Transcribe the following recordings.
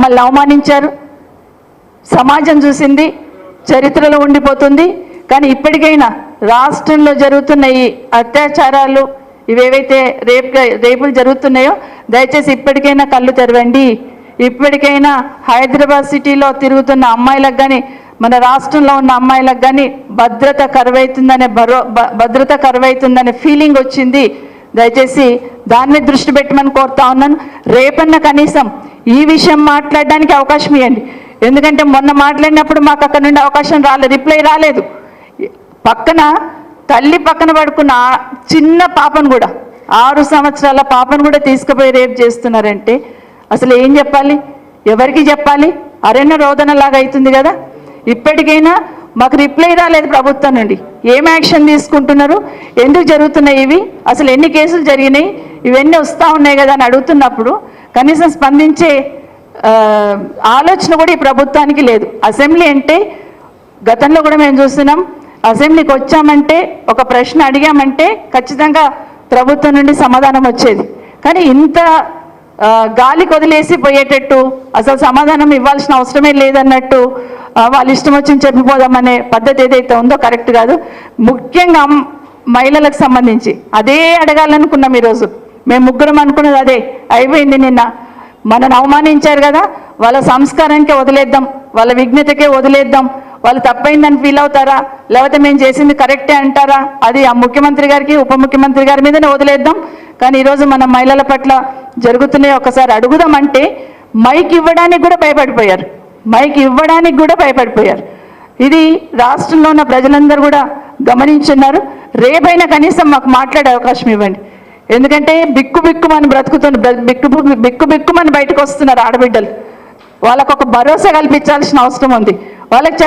మమ్మల్ని అవమానించారు, సమాజం చూసింది, చరిత్రలో ఉండిపోతుంది. కానీ ఇప్పటికైనా రాష్ట్రంలో జరుగుతున్న ఈ అత్యాచారాలు ఇవేవైతే రేపులు జరుగుతున్నాయో దయచేసి ఇప్పటికైనా కళ్ళు తెరవండి. ఇప్పటికైనా హైదరాబాద్ సిటీలో తిరుగుతున్న అమ్మాయిలకు కానీ మన రాష్ట్రంలో ఉన్న అమ్మాయిలకు కానీ భద్రత కరువైతుందనే ఫీలింగ్ వచ్చింది. దయచేసి దాన్ని దృష్టి పెట్టమని కోరుతా ఉన్నాను. రేపన్న కనీసం ఈ విషయం మాట్లాడడానికి అవకాశం ఇవ్వండి. ఎందుకంటే మొన్న మాట్లాడినప్పుడు మాకు అక్కడ నుండి అవకాశం రాలేదు, రిప్లై రాలేదు. తల్లి పక్కన పడుకున్న చిన్న పాపను కూడా 6 సంవత్సరాల పాపను కూడా తీసుకుపోయి రేపు చేస్తున్నారంటే అసలు ఏం చెప్పాలి, ఎవరికి చెప్పాలి? అరణ్య రోదనలాగా అవుతుంది కదా. ఇప్పటికైనా మాకు రిప్లై రాలేదు ప్రభుత్వం నుండి. ఏం యాక్షన్ తీసుకుంటున్నారు, ఎందుకు జరుగుతున్నాయి ఇవి, అసలు ఎన్ని కేసులు జరిగినాయి, ఇవన్నీ వస్తూ ఉన్నాయి కదా అని అడుగుతున్నప్పుడు కనీసం స్పందించే ఆలోచన కూడా ఈ ప్రభుత్వానికి లేదు. అసెంబ్లీ అంటే గతంలో కూడా మేము చూస్తున్నాం, అసెంబ్లీకి వచ్చామంటే ఒక ప్రశ్న అడిగామంటే ఖచ్చితంగా ప్రభుత్వం నుండి సమాధానం వచ్చేది. కానీ ఇంత గాలికి వదిలేసి పోయేటట్టు, అసలు సమాధానం ఇవ్వాల్సిన అవసరమే లేదన్నట్టు వాళ్ళు ఇష్టం వచ్చింది చెప్పిపోదామనే పద్ధతి ఏదైతే ఉందో కరెక్ట్ కాదు. ముఖ్యంగా మహిళలకు సంబంధించి అదే అడగాలనుకున్నాం. ఈరోజు మేము ముగ్గురం అనుకున్నది అదే అయిపోయింది. నిన్న మనను అవమానించారు కదా, వాళ్ళ సంస్కారానికే వదిలేద్దాం, వాళ్ళ విఘ్నతకే వదిలేద్దాం, వాళ్ళు తప్పైందని ఫీల్ అవుతారా, లేకపోతే మేము చేసింది కరెక్టే అంటారా, అది ఆ ముఖ్యమంత్రి గారికి ఉప ముఖ్యమంత్రి గారి మీదనే వదిలేద్దాం. కానీ ఈరోజు మన మహిళల పట్ల జరుగుతున్నాయి ఒకసారి అడుగుదామంటే మైక్ ఇవ్వడానికి కూడా భయపడిపోయారు. ఇది రాష్ట్రంలో ఉన్న ప్రజలందరూ కూడా గమనించున్నారు. రేపైనా కనీసం మాకు మాట్లాడే అవకాశం ఇవ్వండి. ఎందుకంటే బిక్కుమని బిక్కుమని బయటకు వస్తున్నారు ఆడబిడ్డలు. వాళ్ళకు ఒక భరోసా కల్పించాల్సిన అవసరం ఉంది. వాళ్ళకి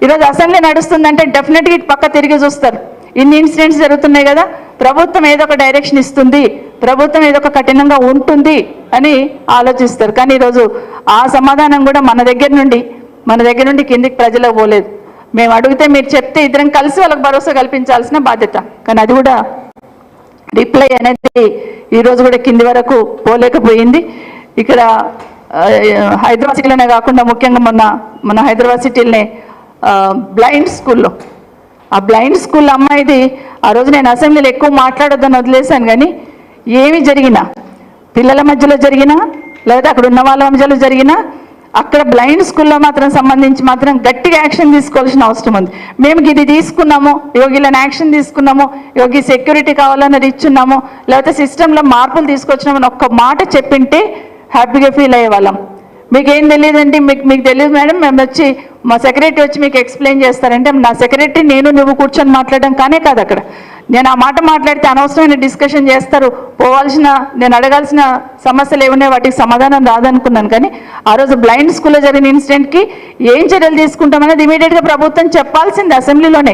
ఈరోజు అసెంబ్లీ నడుస్తుందంటే డెఫినెట్గా ఇటు పక్క తిరిగి చూస్తారు. ఇన్ని ఇన్సిడెంట్స్ జరుగుతున్నాయి కదా, ప్రభుత్వం ఏదో ఒక డైరెక్షన్ ఇస్తుంది, ప్రభుత్వం ఏదో ఒక కఠినంగా ఉంటుంది అని ఆలోచిస్తారు. కానీ ఈరోజు ఆ సమాధానం కూడా మన దగ్గర నుండి కిందికి ప్రజలకు పోలేదు. మేము అడిగితే మీరు చెప్తే ఇద్దరం కలిసి వాళ్ళకి భరోసా కల్పించాల్సిన బాధ్యత. కానీ అది కూడా రిప్లై అనేది ఈరోజు కూడా కింది వరకు పోలేకపోయింది. ఇక్కడ హైదరాబాద్ సిటీలోనే కాకుండా ముఖ్యంగా మన హైదరాబాద్ సిటీలోనే బ్లైండ్ స్కూల్లో ఆ బ్లైండ్ స్కూల్ అమ్మాయిది ఆ రోజు నేను అసెంబ్లీలో ఎక్కువ మాట్లాడొద్దని వదిలేశాను. కానీ ఏమి జరిగినా, పిల్లల మధ్యలో జరిగినా లేదా అక్కడ ఉన్న వాళ్ళ మధ్యలో జరిగినా అక్కడ బ్లైండ్ స్కూల్లో సంబంధించి గట్టిగా యాక్షన్ తీసుకోవాల్సిన అవసరం ఉంది. మేము ఇది తీసుకున్నాము, యోగిలను యాక్షన్ తీసుకున్నాము, యోగి సెక్యూరిటీ కావాలన్నది ఇచ్చున్నాము, లేకపోతే సిస్టంలో మార్పులు తీసుకొచ్చినామని ఒక్క మాట చెప్పింటే హ్యాపీగా ఫీల్ అయ్యేవాళ్ళం. మీకేం తెలియదండి, మీకు తెలియదు మేడం, మేము వచ్చి మా సెక్రటరీ వచ్చి మీకు ఎక్స్ప్లెయిన్ చేస్తారంటే నా సెక్రటరీ నువ్వు కూర్చొని మాట్లాడడం కానే కాదు. అక్కడ నేను ఆ మాట మాట్లాడితే అనవసరమైన డిస్కషన్ చేస్తారు, నేను అడగాల్సిన సమస్యలు ఏమున్నాయి వాటికి సమాధానం రాదనుకున్నాను. కానీ ఆ రోజు బ్లైండ్ స్కూల్లో జరిగిన ఇన్సిడెంట్కి ఏం చర్యలు తీసుకుంటామనేది ఇమీడియట్గా ప్రభుత్వం చెప్పాల్సింది అసెంబ్లీలోనే.